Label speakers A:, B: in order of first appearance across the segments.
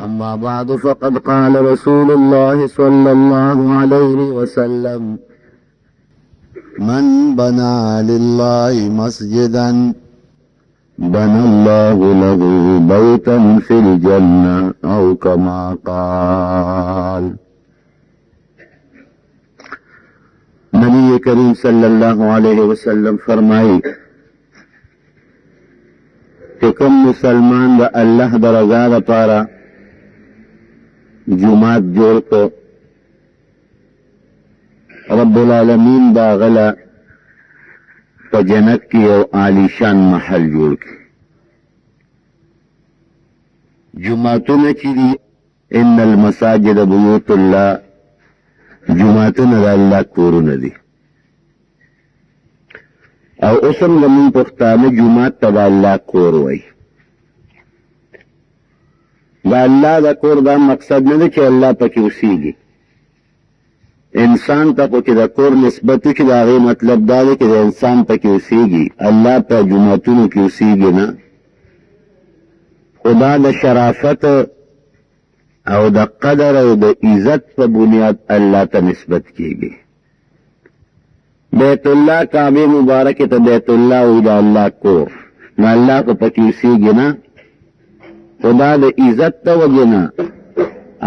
A: أما بعد فقد قال رسول الله صلى الله عليه وسلم من بنى لله مسجدا بنى الله له بيتا في الجنة أو كما قال. نبی کریم صلی اللہ علیہ وسلم فرمائی کہ کم مسلمان دا اللہ دا رضا دا پارا جماعت جوڑ کو رب العالمین دا غلا پا جنت کی او عالیشان محل جوڑ کی. جماعتون چی دی ان المساجد بیوت اللہ، جماعتون دا اللہ کورون دی. او اسم لمن پختان جماعت تا اللہ کور وی. دا اللہ دا کور دا مقصد نده چه اللہ پاکی اسیگی. انسان تا پاکی دا کور نسبتو چه دا غی مطلب داده که دا انسان پاکی اسیگی، اللہ پا جماعتونو کی اسیگی نا. خدا دا شرافت او دا قدر او دا عزت پا بنیاد اللہ تا نسبت کیگی. بیت اللہ کعبے مبارک تا بیت اللہ او دا اللہ کور نا اللہ کو پاکی اسیگی نا. خدا دا عزت تا وجنا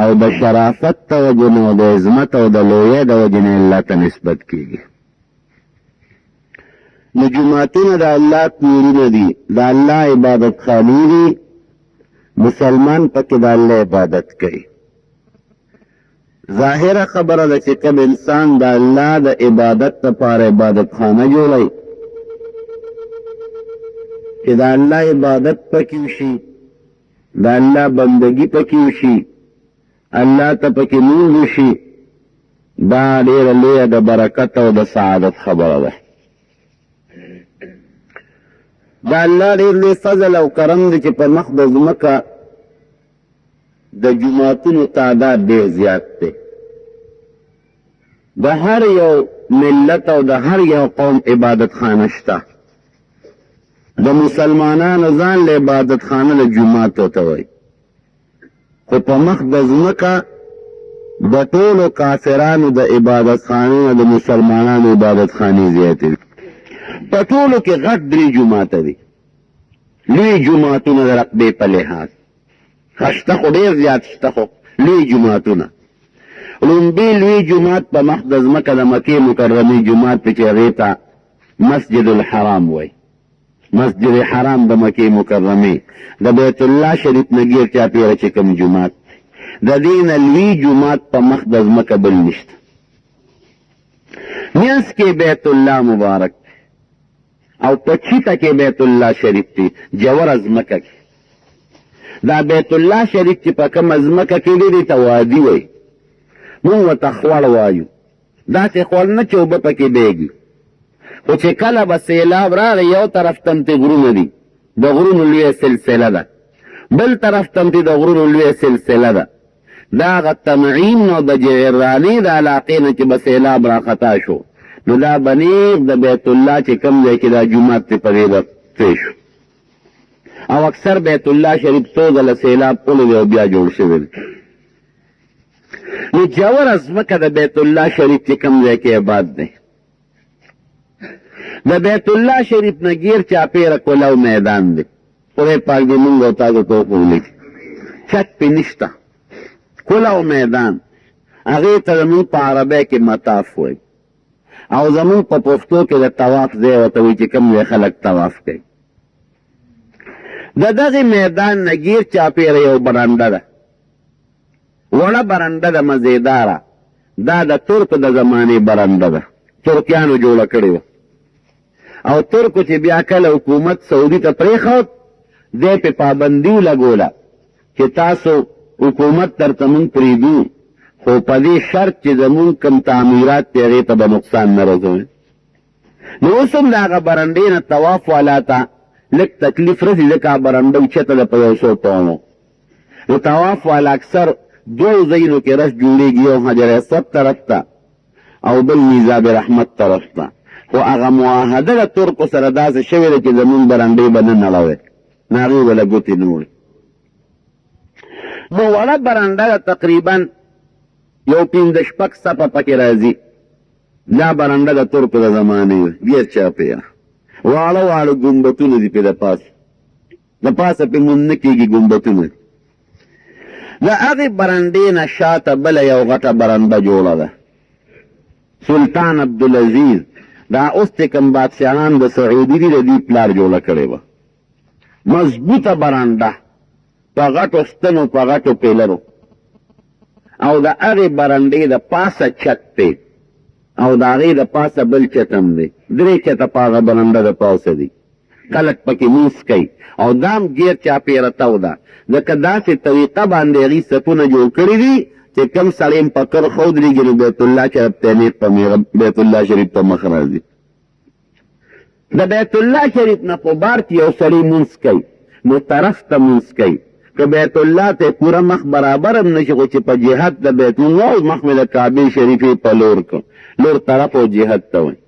A: او دا شرافت تا وجنا او دا عظمت او دا لویه دا وجنا اللہ تا نسبت کیگی. نجماتون دا اللہ کورون دی، دا اللہ عبادت خانی دی، مسلمان پاکی دا اللہ عبادت کئی. ظاہر خبر دا چکم انسان دا اللہ دا عبادت تا پار عبادت خانہ جو لئی کہ دا اللہ عبادت پاکیوشی، دا اللہ بندگی پاکیوشی، اللہ تا پاکی نوزوشی، دا دیر لئے دا برکت و دا سعادت خبر دا. دا اللہ دیر لئے فضل او کرم دا چی پر مخدز مکہ دا جماعتون تعداد دیر زیاد تے. دا ہر یو ملت او دا ہر یو قوم عبادت خانشتا. دا مسلمانان ازان لے عبادت خانہ دا جماعت ہوتا ہوئی. خو پا مخدز مکہ دا طول و کافران دا عبادت خانہ دا مسلمانان عبادت خانی زیادتی. پا طولو کی غٹ دری جماعت دی، لی جماعتون دا رقبے پا لحاظ خشتا خو دیر زیاد شتا خو لوی جماعتونا. لنبی لوی جماعت پا مخدز مکہ دا مکی مکرمی جماعت پا چه غیتا مسجد الحرام وی. مسجد حرام دا مکی مکرمی دا بیت اللہ شریف نگیر چا پیرا چکم جماعت دا دین لوی جماعت پا مخدز مکہ بل نشت. نیاز کے بیت اللہ مبارک او پچھیتا کے بیت اللہ شریف تی جور از مکہ کی. دا بیت اللہ شریف چی پا کم از مکہ کی دی تا وادی وی مون و تخوال وایو. دا تی خوال نا چوبا پا کی بیگی او چی کلا با سیلاب را یو طرف تمتی غرون دی، دا غرون لوی سلسلہ دا، بل طرف تمتی دا غرون لوی سلسلہ دا. دا غا تمعین نو دا جیرانی دا علاقین چی با سیلاب را خطا شو نو دا بنیغ دا بیت اللہ چی کم دے کی دا جماعت تی پریبا تیشو. او اکثر بیت اللہ شریف سوزل سیلاب قلو دے و بیا جوڑ شوید. نو جور از مکہ دا بیت اللہ شریف چی کم دے کی عباد دے. دا بیت اللہ شریف نگیر چاپی رکو لو میدان دے. قرآن پاک دی منگو تازو توقو لیکی چک پی نشتا کلو میدان اغیتا زمون پا عربے کی مطاف ہوئی او زمون پا پفتو کی دا تواف دے و توی چی کم دے خلق تواف کئی. دا دغی میدان نگیر چاپی ریو برانده دا وڑا برانده دا مزیدارا. دا دا ترک دا زمانی برانده دا ترکیانو جوڑا کریو او ترکو چی بیا کل حکومت سعودی تا پریخوت دے پی پابندیو لگولا چی تاسو حکومت تر تمون پریدو خو پا دی شرط چی زمون کم تعمیرات تیغی تا با نقصان نرزوئے. نو اسم داغا برندین تواف والا تا لک تکلیف رسی لکا برندو چتا دا پیوسو پاونو. نو تواف والا اکثر دو زینو کے رس جوڑی گیو حجر اسود طرف تا او بل میزاب رحمت طرف تا. خو اغا معاہده دا ترکو سرداز شویر چی زمون برندی بنن نلوے ناغی ولا گوتی نوری. نو وړه برنډه تقریبا یو 5-6 صفه پکې راځي. دا برنډه د ترکو د زمانې ډېر چاپېره واړه واړه ګمبتونه دي پې د پاسه پې مونځ نه کېږي ګمبتونه. د هغې برنډې نه شاته بله یو غټه برنډه جوړه ده. سلطان عبدالعزیز دا اوس چې کوم بادشاهان د سعودي دي د دې پلار جوړه کړې وه. مضبوطه برنډه په غټو ستنو په غټو پیلرو، او د هغې برنډې د پاسه چت دی او د هغې د پاسه بل چت هم دی. 3 چته په هغه برنډه د پاسه دي. خلک پکې مونځ کوي او دام ګیر چاپېره تو ده. ځکه داسې طریقه باندې هغې صفونه جوړ کړي دي چې کم سړی هم په کرښه ودرېږي نو بیت الله شریف ته نیغ په میغه بیت الله شریف ته مخ راځي. د بیت الله شریف نه په بار کې یو سړی مونځ کوي نو طرف ته مونځ کوي. که بیت الله ته پوره مخ برابر هم نشي خو چې په جهت د بیت الله مخ مې د کعبې شریفې په لور طرف او جهت ته وایي.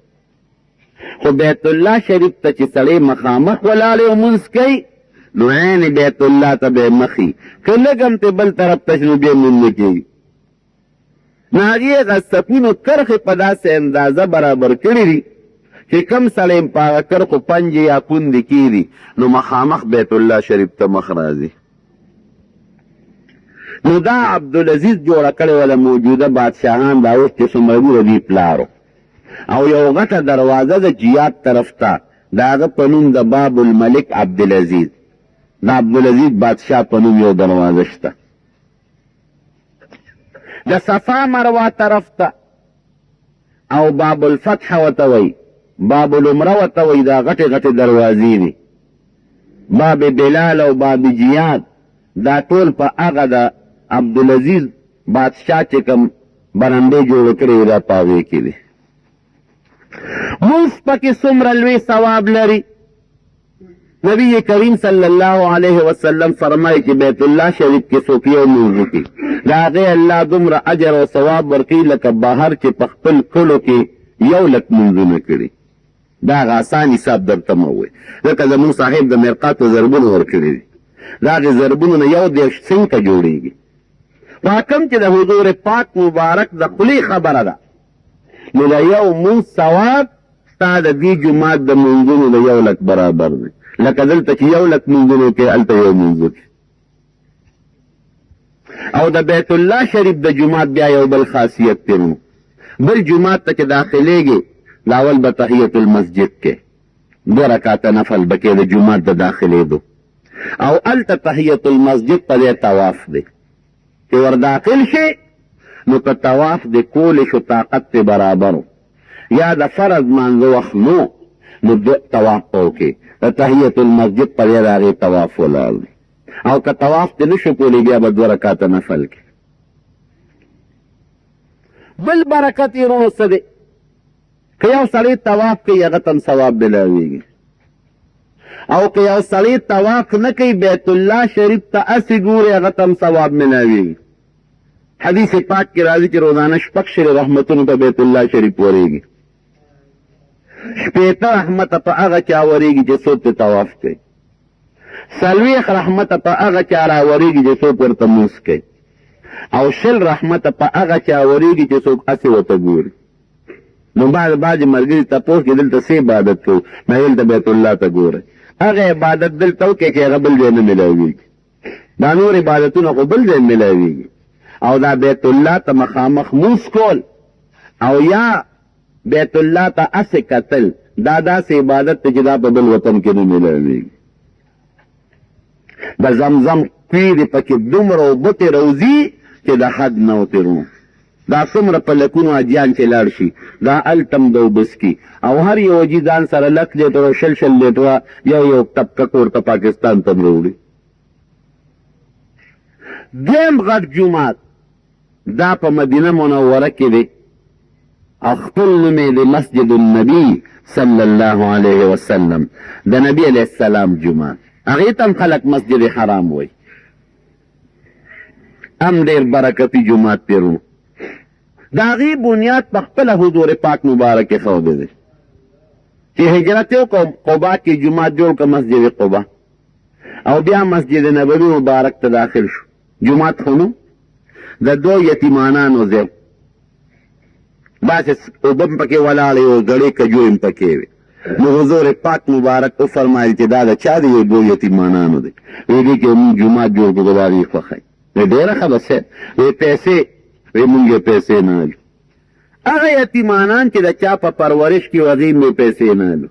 A: خو بیت الله شریف ته چې سړی مخامخ ولاړې او مونځ کوي نو عین بیت الله ته به مخي، که لږ هم ته بل طرف ته شي نو بیا مونځ نه کېږي. نو هغې هغه صفونو کرښې په داسې اندازه برابر کړي دي چې کم سړی په هغه کرښو پنجې یا پوندې کېږي نو مخامخ بیت الله شریف ته مخ راځي. نو دا عبدالعزیز جوړه کړې وه د موجوده بادشاهان دا اوس چې څومره دي د دې پلارو. او یو غټه دروازه د جیات طرف ته د هغه په نوم د باب الملک عبدالعزیز، د عبدالعزیز بادشاه په نوم یو دروازه شته. د صفا مروه طرف ته او باب الفتح ورته وایي، باب العمره ورته وایي. دا غټې غټې دروازې دي. باب بلال او باب جیاد دا ټول په هغه د عبدالعزیز بادشاه چې کوم برنډې جوړې کړې وې دا په هغې کې دي. مونځ پکې څومره لوی ثواب لري. نبی کریم صلی الله علیه وسلم فرمایي چې بیت الله شریف کې څوک یو مونځ وکړي د هغې الله دومره اجر او ثواب ورکوي لکه بهر چې په خپل کلو کې 100,000 مونځونه کړي. دا هغه اسان حساب درته مه ووایي ځکه زموږ صاحب د مرقاتو ضربونه ورکړي دي. د هغې ضربونو نه 1 سنټه جوړېږي. خو کوم چې د حضور پاک مبارک د خولې خبره ده نو د یو مونځ ثواب ستا د دې جومات د مونځونو د 100,000 برابر دی. لکه دلته چې 100,000 مونځونه کوي هلته یو مونځ وکړي. او د بیت الله شریف د جومات بیا یو بل خاصیت دی. بل جومات ته چې داخلېږي لاول به تحیت المسجد کې 2 رکعته نفل به کې د جومات د داخلېدو، او هلته تحیت المسجد په دې طواف دی چې ور داخل شي نو که طواف د کولی شو طاقت ته برابرو یا د فرض مانځه وخت نو طواف به وکړي. د تحیت المسجد په دې د هغې طواف ولاړ دی. او که طواف دې نشو کولی بیا به 2 رکعته نفل کې. بل برکت یې وروڼو څه دی؟ که یو سړی طواف کوي هغه ته هم ثواب ملاویږي، او که یو سړی طواف نه کوي بیت الله شریف ته هسې ګوري هغه ته هم ثواب ملاویږي. حدیث پاک کې راځي چې روزانه 6 رحمتونو په بیت الله شریف ورېږي. 15 رحمته په هغه چا ورېږي چې څوک ته طواف کوي. 40 رحمته په هغه چا راورېږي چې څوک ورته مونځ کوي. او 20 رحمته په هغه چا ورېږي چې څوک هسې ورته ګوري. نو بعضې ملګري تپوس کې دلته څه عبادت کوو؟ ما دلته بیت الله ته ګورئ. هغه عبادت دلته وکړئ چې هغه بل ځای نه ملاویږي. دا نور عبادتونه خو بل ځای ملاویږي. او دا بیت الله ته مخامخ مونځ کول او یا بیت الله ته هسې کتل دا داسې عبادت دی چې دا په بل وطن کې نه ملاویږي. د زمزم کویرې پکې دومره اوبه ترې راوځي چې د حد نه وتېرو. دا څومره په لکونو حاجیان چې لاړ شي دا هلته هم د اوبه څکي، او هر یو حاجي ځان سره 100 لیټره 100 لیټره یو ټپکه ورته پاکستان ته هم راوړي. دویم غټ جومات دا په مدینه منوره کې دی، او خپل نوم یې د مسجد النبي صلی الله علیه وسلم، د نبي علیه السلام جومات. هغې ته هم خلک مسجد حرام وایي. هم ډېر برکتي جومات دی. د هغې بنیاد په خپله حضور پاک مبارک ایښودی دی چې هجرت یې وکړو، قبا کې جومات جوړ کړه مسجد قبا، او بیا مسجد نبوي مبارک ته داخل شو. جماعت خو نو د دو یتیمانانو ځای داسې اوبه هم پکې ولاړې وې، ګړې کجورې هم پکې وې. نو حضور پاک مبارک وفرمایل چې دا د چا دی؟ یو دو یتیمانانو دی. وی دې کې مونږ جومات جوړ کړو، دا دې خوښوي. وی ډېره ښه بس وی پیسې، وی مونږ یې پیسې نه لرو. هغه یتیمانان چې د چا په پرورش کې وو هغې مې پیسې نه لرو.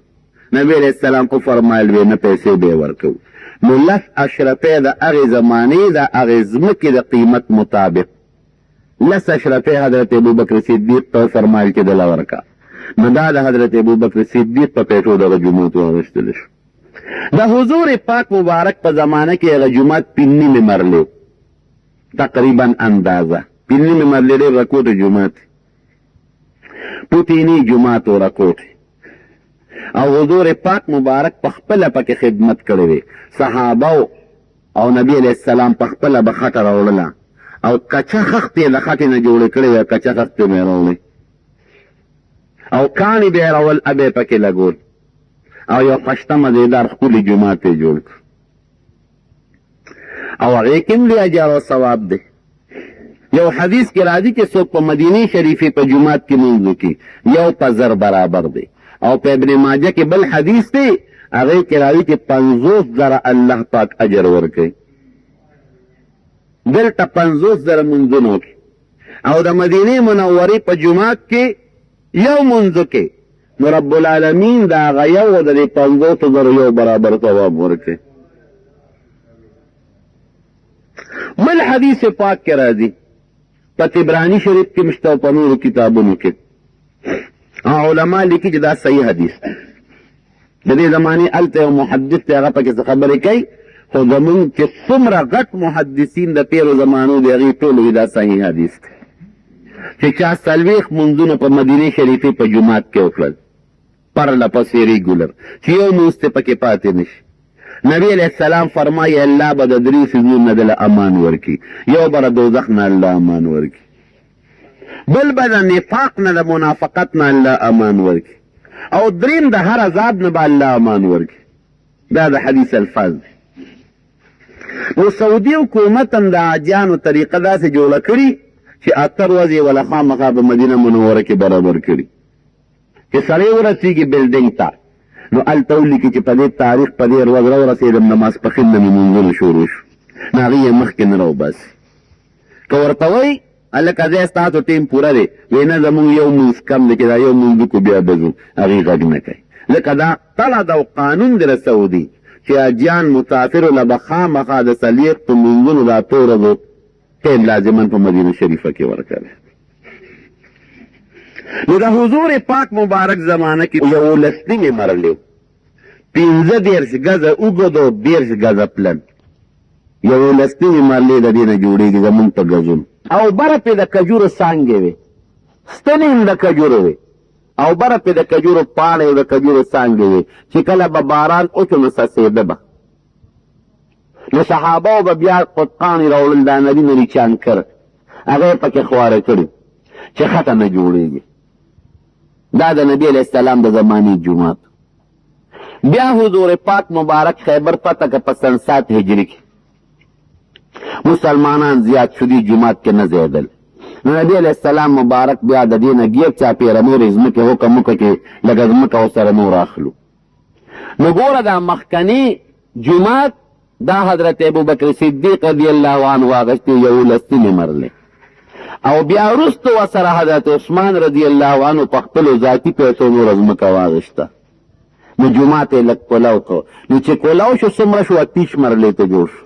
A: نبي علیه السلام وفرمایل وی نه پیسې به یې ورکوو. نو 10 اشرفۍ د هغې زمانې د هغې ځمکې د قیمت مطابق 10 اشرفۍ حضرت ابوبکر صدیق ته وفرمایل چې دله ورکه. نو دا د حضرت ابوبکر صدیق په پیسو دغه جومات واغېستلی شو. د حضور پاک مبارک په زمانه کې هغه جومات 5 مرلې تقریبا اندازه 5 مرلې ډېر رکوټه جومات، پوتینی جومات و رکوټ. او حضور پاک مبارک په خپله پکې خدمت کړی دی. صحابه او نبی علیه السلام په خپله به خټه راوړله او کچه خښت یې د خټې نه جوړې کړې وې، کچه خښت یې به یې راوړی او کاڼي به یې راول، ابه یې پکې لګول او یو پشته مزېدار ښکلي جومات یې جوړ کړ او هغې کې هم لوی اجر او ثواب دی. یو حدیث کې راځي چې څوک په مدینې شریفې په جومات کې لمونځ وکړي 1 په 1000 برابر دی. او په ابن ماجه کې بل حدیث دی هغې کې راځي چې 50,000 الله پاک اجر ورکوي. دلته 50,000 منځونه وکړي او د مدینې منورې په جومات کې یو منځو کې نو رب العالمین د هغه یو د دې 50,000 یو برابر ثواب ورکوي. بل حدیث پاک کې راځي په طبراني شریف کې مشته او په نورو کتابونو کې علما لیکي چې دا صحیح حدیث دی. د دې زمانې هلته یو محدث دی هغه پکې څه خبرې کوي، خو زمونږ چې څومره غټ محدثین د تېرو زمانو دی هغې ټول وي دا صحیح حدیث دی چې چا 40 منځونه په مدینې شریفې په جومات کې وکړل پرله پسې ریګولر چې یو مونځ ته پکې پاتې نه شي. نبی علیه السلام فرمایي الله به د 3 څیزونو نه دله امان ورکړي. یو به د دوزخ نه الله امان ورکړي، بل به د نفاق نه د منافقت نه الله امان ورکړي، او دریم د هر عذاب نه به الله امان ورکړي. دا د حدیث الفاظ دی. نو سعودي حکومت هم د حاجیانو طریقه داسې جوړه کړي چې 8 ورځې وله خامخا په مدینه منوره کې برابر کړي چې سړی ورسېږي بلډینګ ته نو هلته ولیکي چې په دې تاریخ په دې ورځ راورسېدم د ماسپښین نه مې مونځونه شروع شو، نو هغې یې مخکې نه راوباسي. که ورته وایي هلکه ځای ستاسو ټیم پوره دی، وایي نه زمونږ یو مونځ کم دی چې دا یو مونځ وکړو بیا به ځو، هغې غږ نه کوي. لکه دا طلعه او قانون دی د سعودي چې حاجیان مسافرو له به خامخا د 40 په مونځونو دا 8 ورځو ټیم لازما په مدینه شریفه کې ورکوي. نو د حضور پاک مبارک زمانه کې 11 مرلې 15 ګزه اوږد او 20 ګزه پلن 11 مرلې د دې نه جوړېږي زمونږ په ګزونو. او بره پې د کجورو څانګې وې، ستنې هم د کجورو وې، او بره پې د کجورو پاڼې او د کجورو څانګې وې چې کله به باران وشو نو څڅېده به. نو صحابهو به بیا قطقانې راوړل، دا نبي نه ریچان کړ، هغه یې پکې خواره کړي چې خطه نه جوړېږي. دا د نبی علیه السلام د زمانې جومات. بیا حضور پاک مبارک خیبر فتح که په 7 هجري کې مسلمانان زیات شو دي جومات کې نه ځایېدل. نو نبی علیه السلام مبارک بیا د دې نه ګیب چاپېره نورې ځمکې حکم وکړه چې لږه ځمکه ورسره نور اخلو. نو ګوره دا مخکني جومات دا حضرت ابوبکر صدیق رضی الله عنه واغشتې 11 مرلې، او بیا وروسته ورسره حضرت عثمان رضی الله عنه په خپلو ذاتي پیسو نوره ځمکه واغشته. نو جومات یې لږ کولاو کړ. نو چې کولاو شو څومره شو 30 مرلې ته جوړ شو.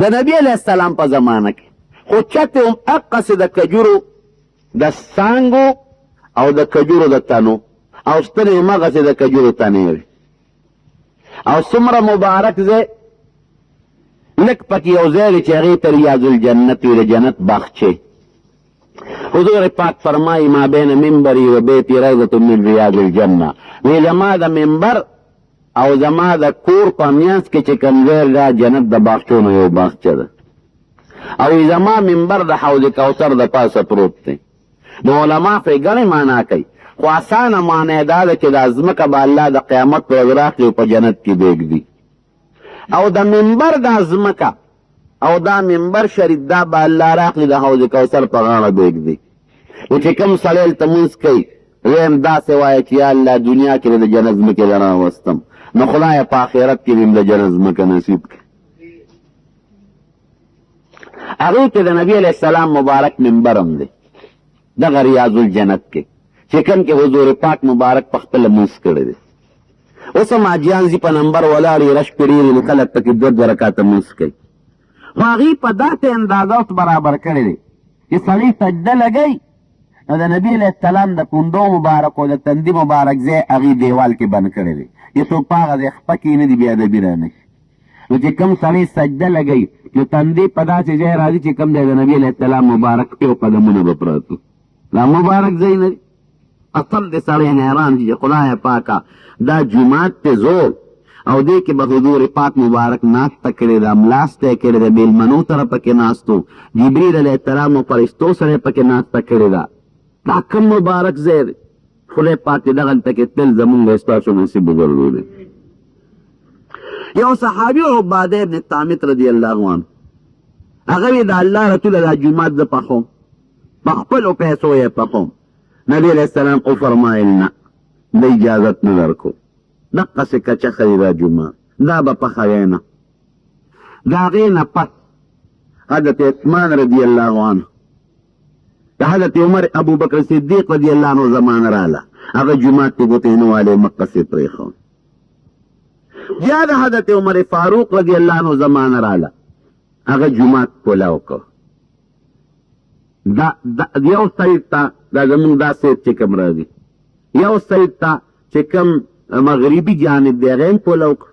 A: د نبی علیه السلام په زمانه کې خو چتې هم هقسې د کجورو د څانګو او د کجورو د تنو او ستنې هم هغسې د کجورو تنې وې، او څومره مبارک ځای لږ پکې یو ځای دی چې هغې ته ریاض الجنت وي، د جنت باغچې. حضور پاک فرمایي ما بین منبري و بیتي روضة من ریاض الجنه، وی زما د منبر او زما د کور په میانځ کې چې کوم ځای دا جنت د باغچو نه یو باغچه ده، او زما منبر د حوض کوثر د پاسه پروت دی. نو علما پرې ګڼې معنا کوي، خو اسانه معنا یې دا ده چې دا ځمکه به الله د قیامت په ورځ راخلي او په جنت کې بیږدي. او د منبر دا ځمکه او دا منبر شریف دا به الله راخلي د حوض کوثر په غاړه بېږدي. نو چې کوم سړی هلته لمونځ کوي ویم داسې وایه چې یا الله دنیا کې د جنت ځمکې له راوستم، نو خدایه په آخرت کې دې د جنت ځمکه نصیب کړي. هغوی کې د نبي علیه السلام مبارک منبر هم دی دغه ریاض الجنت کې چې کوم کې حضور پاک مبارک په خپله لمونځ کړی دی. اوس هم حاجیان ځي په نمبر ولاړ رش پېرېږي نو کله پکې دوه رکاته لمونځ کوي. خو هغوی په داسې اندازه اوس برابر کړی دی چې سړی سجده لګوي نو د نبي علیه السلام د پوندو مبارک او د تندي مبارک ځای هغې دیوال کې بند کړی دی چې څوک په هغه ځای خپه کښېنه دي بې ادبي رانه شي. نو چې کوم سړی سجده لګوي نو تندي په داسې ځای راځي چې کوم دی د نبي علیه السلام مبارک یو قدمونه به پراته دا مبارک ځای نه دي. اصل د سړی حیران دي چې خدایه پاکه دا جومات ته زور او دې کې به حضور پاک مبارک ناسته کړې ده، ملاسته یې کړې ده، میلمنو سره پکې ناستو، جبریل علیه السلام او فرشتو سره یې پکې ناسته کړې ده. دا کوم مبارک ځای دی. خدای پاک دې دغلته کې تل زمونږ ستاسو نصیب وګرځولي. یو صحابي عباده ابن صامت رضی الله عنه هغه وی د الله رسول دا جومات زه پخوم په خپلو پیسو یې پخوم. نبي علیه السلام وفرمایل نه د اجازت نه درکو دقسې کچخه دی دا جومات دا به پخوی نه. د هغې نه پس حضرت عثمان رضی الله عنه د حضرت عمر ابوبکر صدیق رضی الله عنه زمانه راله هغه جومات کې ګوتې نه والې مقصې پرېښود. بیا د حضرت عمر فاروق رضی الله عنه زمانه راله هغه جومات کولاو که. یو سید ته دا زمونږ دا سید چې کوم راځي یو سید ته چې کوم مغربي جانب دی هغه هم کولاو که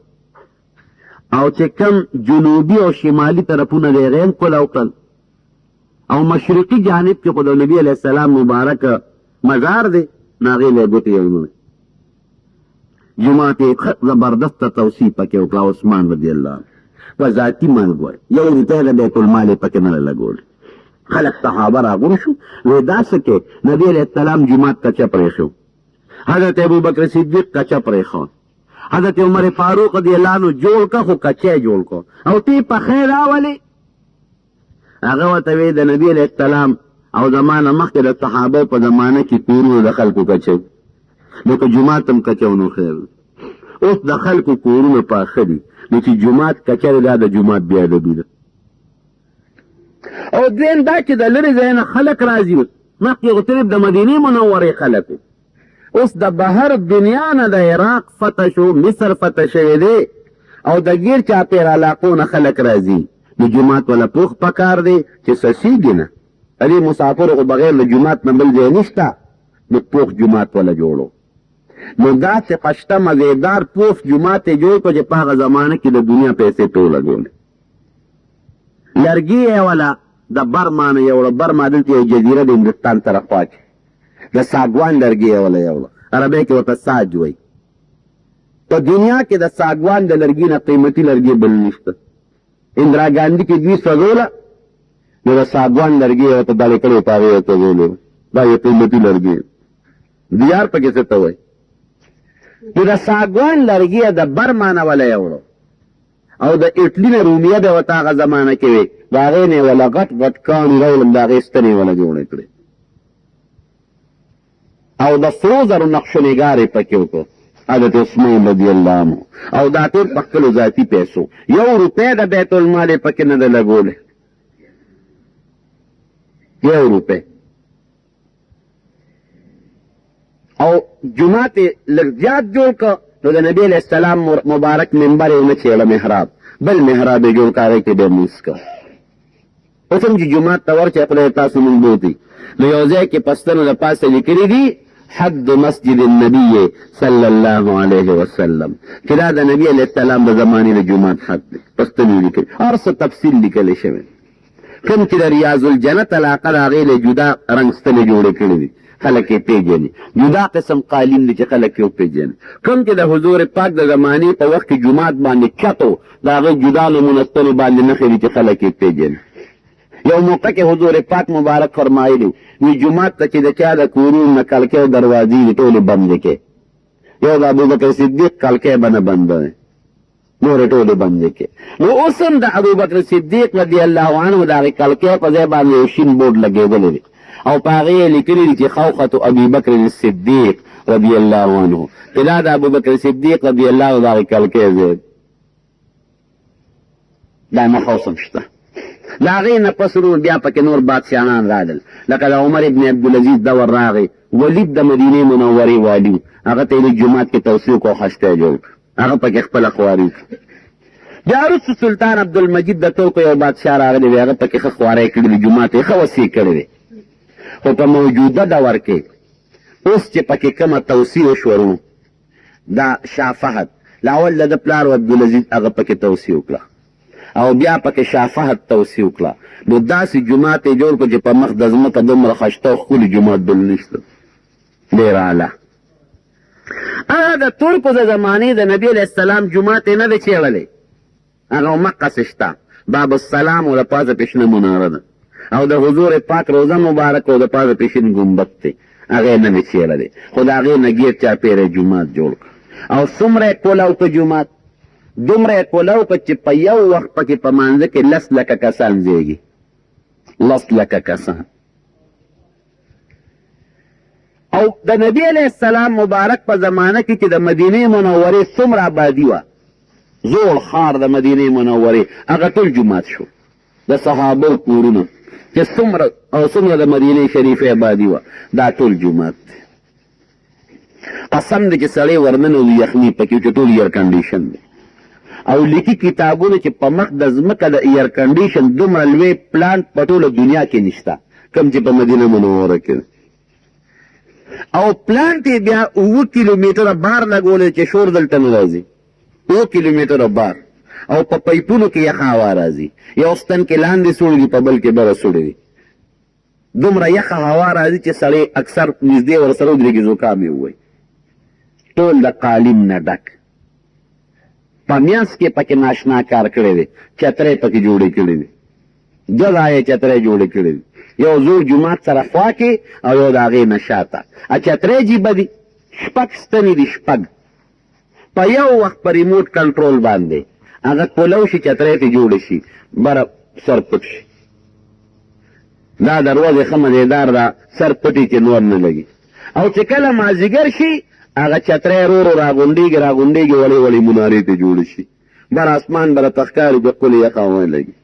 A: او چې کوم جنوبي او شمالي طرفونه دی هغه هم کولاو کړل او مشرقي جانب کې خو د نبي علیه السلام مبارک مزار دی نو هغې له یې ګوتې یو جومات یې زبردسته توصیف پکې وکړه عثمان رضی الله عنه په ذاتي مرګ وایي یو روپۍ د بیت المال یې پکې نه لګولې. خلک صحابه راغون شو وایي دا څه کې نبي علیه السلام جومات کچه پرېښو، حضرت ابوبکر صدیق کچه پرېښود، حضرت عمر فاروق رضی الله عنه جوړ که خو کچه یې جوړ کو او تی پخې راولې. هغه ورته وایي د نبي علیه السلام او زمانه مخکې د صحابو په زمانه کې کورونه د خلکو کچه نو که جومات هم کچه نو خیر. اوس د خلکو کورونه پاخه دي نو چې جومات کچه دی دا د جومات بې ادبي ده. او دویم دا چې د لرې ځای نه خلک راځي مخکې خو صرف د مدینې منورې خلک اوس د بهر دنیا نه د عراق فتح شو، مصر فتح شوی دی او د ګیر چاپېر علاقو نه خلک راځي نو جومات والا پوخ پکار دی چې سسیږي نه. علي مسافر خو بغیر د جومات نه بل ځای نشته نو پوخ جومات والا جوړو. نو داسې قشته مزیدار پوخ جومات یې جوړ کړو چې په هغه زمانه کې د دنیا پیسې پرې ولګولې. لرګي یې والا د برما نه یوړه، برما دلته یو جزیره د هندوستان طرف خوا کې د ساګوان لرګي یې والا یوړه، عربۍ کې ورته ساج وایي. په دنیا کې د ساګوان د لرګي نه قیمتي لرګي بل نشته. اندرا ګاندي کې دوی سوځوله نو د ساګوان لرګي یې ورته ډالې کړې په هغې یې سوځولې دا یو قیمتي لرګي دیار پکې څه ته وایي. نو د ساګوان لرګي د برما نه وله یوړو او د اټلي نه رومیه به ورته هغه زمانه کې وې د هغې نه یې وله غټ غټ کاڼي راوړل د هغې ستنې وله جوړې کړې او د سرو زرو نقشو نګار یې پکې وکړو حضرت عثمان رضی الله عنه او دا ټول په خپلو ذاتي پیسو. یو روپۍ د بیت المال یې پکې نه ده لګولې، یو روپۍ. او جومات یې لږ زیات جوړ کړ نو د نبي علیه السلام مبارک منبر یې ونه چېړه محراب، بل محراب یې جوړ کړ هغې کې بیا لمونځ کړ. اوس هم چې جومات ته ورشئ خدای تاسو مونږ بوتئ نو یو ځای کې پستنو د پاسه لیکلي دي حد مسجد النبي صلی الله علیه وسلم چې دا د نبي علیه السلام د زمانې د جومات حد دی. پستنو لیکلي هر څه تفصیل لیکلی شوی. کوم چې د ریاض الجنت علاقه د هغې له جدا رنګ ستنې جوړې کړي دي خلک یې پېژني، جدا قسم قالین دی چې خلک یې وپېژني. کوم چې د حضور پاک د زمانې په وخت کې جومات باندې چتو د هغې جدا نمونه ستنې باندې نښې دي چې خلک یې پېژني. یو موقع کې حضور پاک مبارک فرمایلي وی جومات ته چې د چا د کورونو نه کلکې او دروازې دي ټولې بندې کې، یو د ابوبکر صدیق کلکې به نه بندوي نورې ټولې بندې کړې. نو اوس هم د ابوبکر صدیق رضی الله عنه د هغې کلکۍ په ځای باندې یو شین بورډ لګېدلی دی او په هغې یې لیکلي دي چې خوخة ابوبکر الصدیق رضی الله عنه، چې دا د ابوبکر صدیق رضی الله عنه د هغې کلکۍ ځای دی. دا نښه اوس هم شته. د هغې نه پس ورور بیا پکې نور بادشاهان راغلل، لکه د عمر ابن عبدالعزیز دور راغی. ولید د مدینې منورې والي و، هغه ته یې جومات کې توسیع وکړو، خسته یې جوړ کړ، هغه پکې خپله خواري وکړه. بیا وروسته سلطان عبدالمجید د ترکو یو بادشاه راغلی دی، هغه پکې ښه خواری کړی دی، جومات یې ښه وسیع کړی دی. خو په موجوده دور کې اوس چې پکې کومه توسیع وشوه، دا شاه فهد لاول د ده پلار و عبدالعزیز هغه پکې توسیع وکړه او بیا پکې شاه فهد توسیع وکړه. نو داسې جومات یې جوړ کړو چې په مخ د ځمکه دومره ښایسته او ښکلي جومات بل نشته، ډېر اعلی. هغه د ترکو د زمانې د نبي علیه السلام جومات یې نه دی چېړلی، هغه مقصې شته، باب السلام او د پاسه پېشنه مناره ده او د حضور پاک روزه مبارک او د پاسه پېشن ګمبد دی، هغه یې نه دی چېړلی، خو د هغې نه ګیر چاپېره جومات جوړ کړ. او څومره یې کولاو که جومات، دومره یې کولاو که چې په یو وخت پکې په مانځه کې 10 لکه کسان زیږي، 10 لکه کسان. او د نبی علیه السلام مبارک په زمانه کې چې د مدینې منورې څومره آبادي وه، زوړ ښار د مدینې منورې هغه ټول جومات شو، د صحابو کورونه چې څومره او څومره د مدینې شریفې آبادي وه، دا ټول جومات دی. قسم دی چې سړی ورننوځي یخني پکې چې ټول اییر کنډیشن دی. او لیکي کتابونه چې په مخ د ځمکه د اییر کنډیشن دومره لوی پلانټ په ټوله دنیا کې نشته کوم چې په مدینه منوره کې. او پلانټ یې بیا 7 کیلومتره بار لګولی چې شور دلته نه راځي، 7 کیلومتره بار، او په پایپونو کې یخه هوا راځي، یو ستن کې لاندې سوړي دي په بل کې بره سوړي دي، دومره یخه هوا راځي چې سړی اکثر نږدې ورسره ودرېږي زکام یې ووایي. ټول د قالین نه ډک، په میانځ کې پکې ناشنا کار کړی دی، چترۍ پکې جوړې کړې دي، 2 ځایه چترۍ جوړې کړې دي، یو زوړ جومات سره خوا کې او یو د هغې نه شاته. چترۍ جیبه دي، 6 ستنې دي، 6 په یو وخت په ریموټ کنټرول باندې هغه کولو شي، چترۍ ته جوړې شي، بره سر پټ شي. دا دروازې ښه مزېدار ده، سر پټي چې نور نه لګي. او چې کله مازدیګر شي هغه چترۍ ورو ورو راغونډېږي وړې وړې منارې ته جوړې شي، بر اسمان بره تښکاري د ښکلې یخه هوا لګي.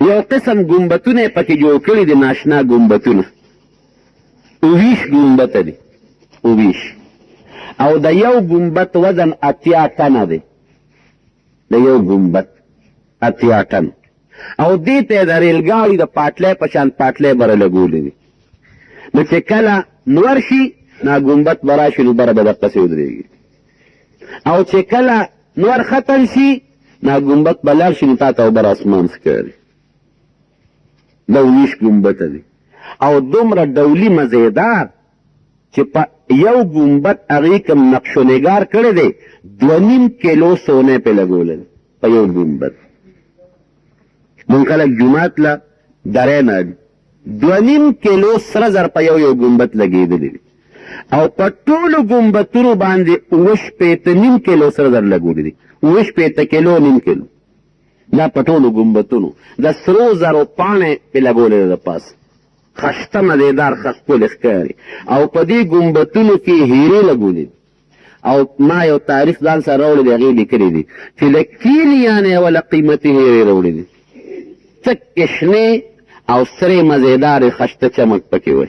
A: یو قسم ګمبتونه یې پکې جوړ کړي دي، ناشنا ګمبتونه، 20 ګمبته دي، 20. او د یو ګمبت وزن 80 ټنه دی، د یو ګمبت 80 ټن. او دې ته د ریلګاړي د پاټلۍ په شان پاټلۍ بره لګولې دي. نو چې کله نور شي نا ګمبت به راشي نو بره به دقسې ودرېږي، او چې کله نور ختم شي نا ګمبت به لاړ شي نو تا ته بر اسمان ښکاري. دا 20 ګمبته دي او دومره ډولي مزېدار چې په یو ګمبت هغې کوم نقش و نګار کړی دی، 2.5 کیلو سونه پې لګولی دی په یو ګمبت. مونږ خلک جومات له درې نه 2.5 کیلو سره زر په یو ګمبت لګېدلی دی، او په ټولو ګمبتونو باندې 9.5 کیلو سره زر لګولی دی، 9.5 کیلو، 9 کیلو، دا په ټولو ګمبتونو د سرو زرو پاڼې پې لګولی دی د پاسه، خشته مزېدار ښه ښکلې ښکاري. او په دې ګمبتونو کې هیرې لګولې دي، او ما یو تاریخ ځان سره راوړی دی، هغې لیکلي دي چې له کیلیانې وله قیمتي هیرې راوړې دي، څکې شنې او سرې مزېدارې خشته چمک پکې وي،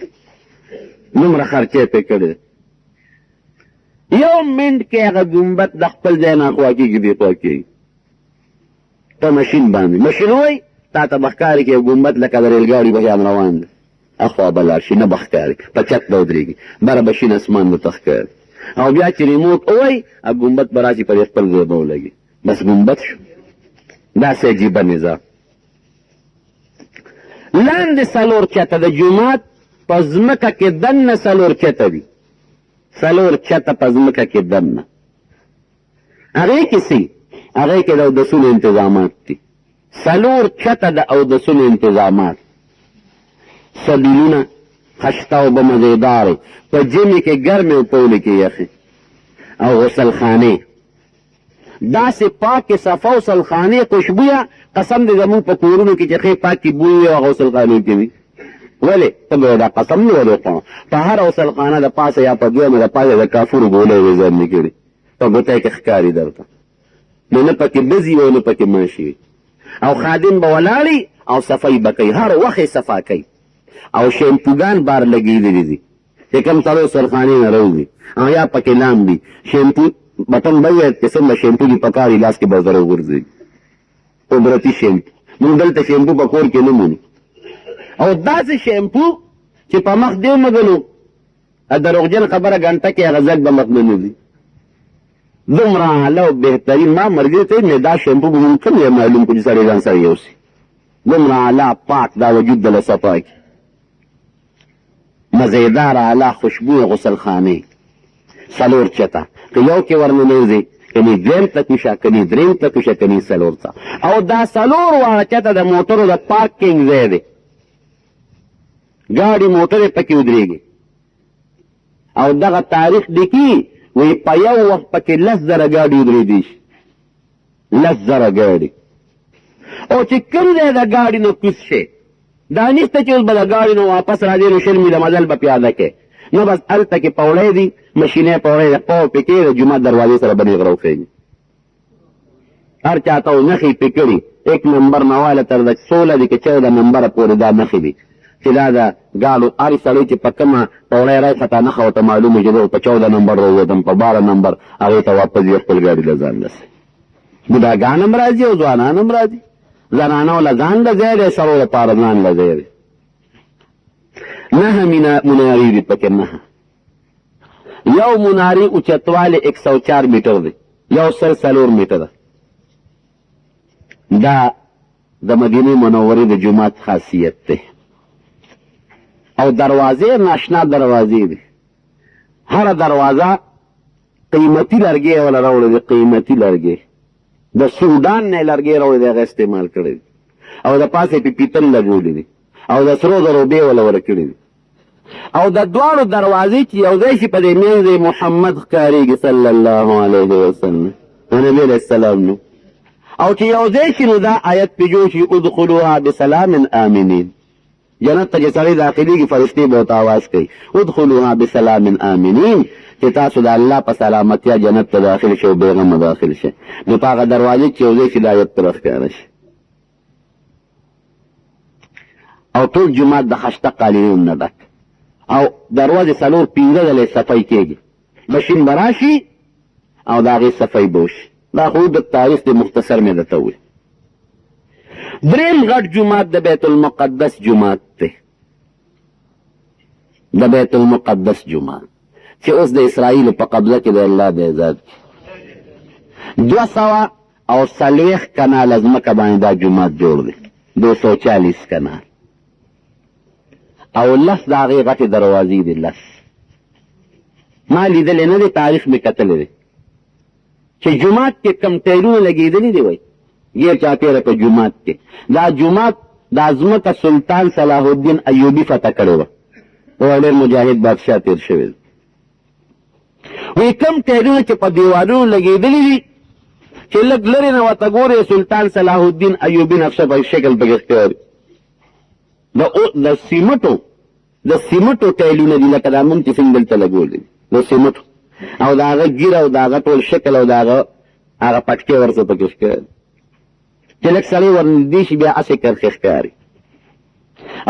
A: دومره خرچې پې کړې ده. یو منټ کې هغه ګمبت د خپل ځای نه خوا کېږي، دې خوا کېږي په مشین باندې. مشین وایي تا ته به ښکاري چې یو ګمبت لکه د ریلګاړي په شان روان دی، اخوا به لاړ شي، نه به ښکاري، په چت به ودرېږي، بره به شین اسمان به ته ښکاري. او بیا چې ریموټ ووایي ګمبت به راشي په دې خپل ځای به ولګي، بس ګمبت شو. داسې عجیبه نظام. لاندې 4 چته د جومات په ځمکه کې دننه 4 چته دي، 4 چته په ځمکه کې دننه. هغې کې څه؟ هغې کې د اودسونو انتظامات دي، 4 چته د اودسونو انتظامات، سبیلونه خشته اوبه مزېدارې، په ژمي کې ګرمې او په اوړي کې یخې، او غسل خانې داسې پاکې صفا او غسلخانې خوشبویه قسم دې زمونږ په کورونو کې چې ښې پاکې بوی وي هغه غسلخانو کې وي. ولې ته به دا قسم نه ولې وخوړم په هره غسلخانه د پاسه یا په دویمه د پاسه د کافرو ګولۍ وي ځان نه کړي په ګوتۍ کې ښکاري درته نو نه پکې بزي وي او نه پکې ماشي وي او خادم به ولاړي او صفای به کوي هر وخت یې صفا کوي او شیمپوګان بار لګېدلي دي چې کوم څلور غسلخانې نه راوځي او یا پکې نام دي شیمپو بټن به یې قسم د شیمپو دي پکار لاس کې به زره وغورځوي قدرتي شیمپو موږ دلته شیمپو په کور کې نه موني او داسې شیمپو چې په مخ دې ومږلو دروغجن خبره ګنټه کې هغه زګ به مخ نه نځي دومره اعلی او بهترین ما ملګري ته مې دا شیمپو به مونږ کوم یې معلوم کړو چې سړی ځان سره یوسي دومره اعلی پاک دا وجود دله صفا کړي مزیدار اعلی خوشبویه غسلخانې څلور چته که یو کې ورننوځي کنی دویم ته کوشه کنی دریم ته کوشه کنی څلور ته او دا څلور واړه چته د موټرو د پارکینګ ځای دی ګاډي موټرې پکې ودرېږي او دغه تاریخ لیکي وایي په یو وخت پکې 10,000 ګاډي ودرېدی شي 10,000 ګاډي او چې کوم ځای د ګاډي نه کوز شي دا نشته چې اوس به د ګاډي نه واپس راځي نو 100 میله مزل به پیاده کې نو بس هلته کې پوړی دي مشینې پوړی د پاو پکې د جومات دروازې سره به نیغ راوخېږي هر چاته و نښې پې کړي 1 نمبر نه واله تر د 16 دي که 14 نمبره پورې دا نښې دي چې دا د ګاډو هر سړی چې په کومه پوړی راخطا نښه ورته معلومه چې په 14 نمبر راووتم په 12 نمبر هغې ته واپس یې خپل ګاډي له ځان رسوي بوډاګان هم راځي او ځوانان هم راځي زنانو له ځان له ځای دی سړو لپاره ځان له ځای دی 9 منارې دي پکې 9 یو منارې اوچتوالی 104 میټر دی 104 میټره دا د مدینې منورې د جومات خاصیت دی او دروازې ناشنا دروازې دي هره دروازه قیمتي لرګی ولا راوړی دی قیمتي لرګی د سودان نه لرګی راوړی دی هغه استعمال کړی دی او د پاسې پې پیتل لګولی دی او د سرو زرو بې ولا ورکړي دي او د دواړو دروازې چې یو ځای شي په دې منځ دی محمد ښکارېږي صلی الله علیه وسلم نبي علیه السلام نو او چې یو ځای شي نو دا آیت پې جوړ شي ادخلوها بسلام آمنین جنت ته چې سړی داخلېږي فرښتې به ورته اواز کوي ادخلوها بسلام آمنین چې تاسو د الله په سلامتیا جنت ته داخل شئ او بېغمه داخل شئ نو په هغه دروازې چې یو ځای شي دا آیت ته راښکاره شي او ټول جومات د خشته قالینونو نه ډک او دروازې 4-5 ځله صفای کېږي مشین به راشي او د هغې صفای به وشي دا خو د تاریخ د مختصر مې درته وویل دریم غټ جومات د بیت المقدس جومات دی د بیت المقدس جومات چې اوس د اسرائیلو په قبضه کې د الله د ذات 240 کناله ځمکه باندې دا جومات جوړ دی 240 کنال او 10 د هغې غټې دروازې دي 10 ما لیدلی نه دی تاریخ مې کتلی دی چې جومات کې کم ټایرونه لګېدلي دي وایي غیر چاپېره په جومات کې دا جومات دا ځمکه سلطان صلاح الدین ایوبي فتح کړې وه او ډېر مجاهد بادشاه تېر شوی دی وایي کم ټایرونه چې په دیوالونو لګېدلي دي چې لږ لرې نه ورته ګورې سلطان صلاح الدین ایوبي نقشه په شکل پکې ښکاري د سیمټو ټایلونه دي لکه دا مونږ چې څنګه دلته لګولي د سیمټو او د هغه ګیره او د هغه ټول شکل او د هغه پټکې ورته پکې ښکاري چې لږ سړی ورنږدې شي بیا هسې کرښې ښکاري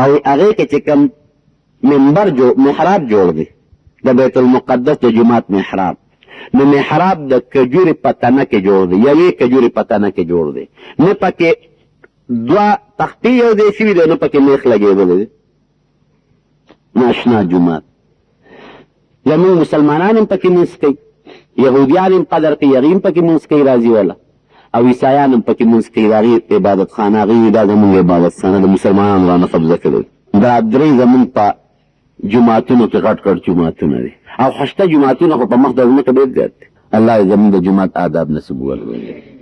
A: او هغې کې چې کوم محراب جوړ دی د بیت المقدس د جومات محراب نو محراب د کجورې په تنه کې جوړ دی یوې کجورې په تنه کې جوړ دی نه پکې 2 تختې یو ځای شوي دی نه پکې میخ لګېدلی دی ناشنا جومات زمونږ مسلمانان هم پکې مونځ کوي یهودیان هم قدر کوي هغې هم پکې مونځ کوي راځي والا او عیسایان هم پکې مونځ کوي د هغې عبادت خانه هغې دا زمونږ عبادت خانه د مسلمانانو رانه قبضه کړی دا 3 زمونږ په جوماتونو کې غټ غټ جوماتونه دي او خشته جوماتونه خو په مخ د ځمکه ډېر زیات دي الله یې زمونږ د جومات آداب نصیب ورکړي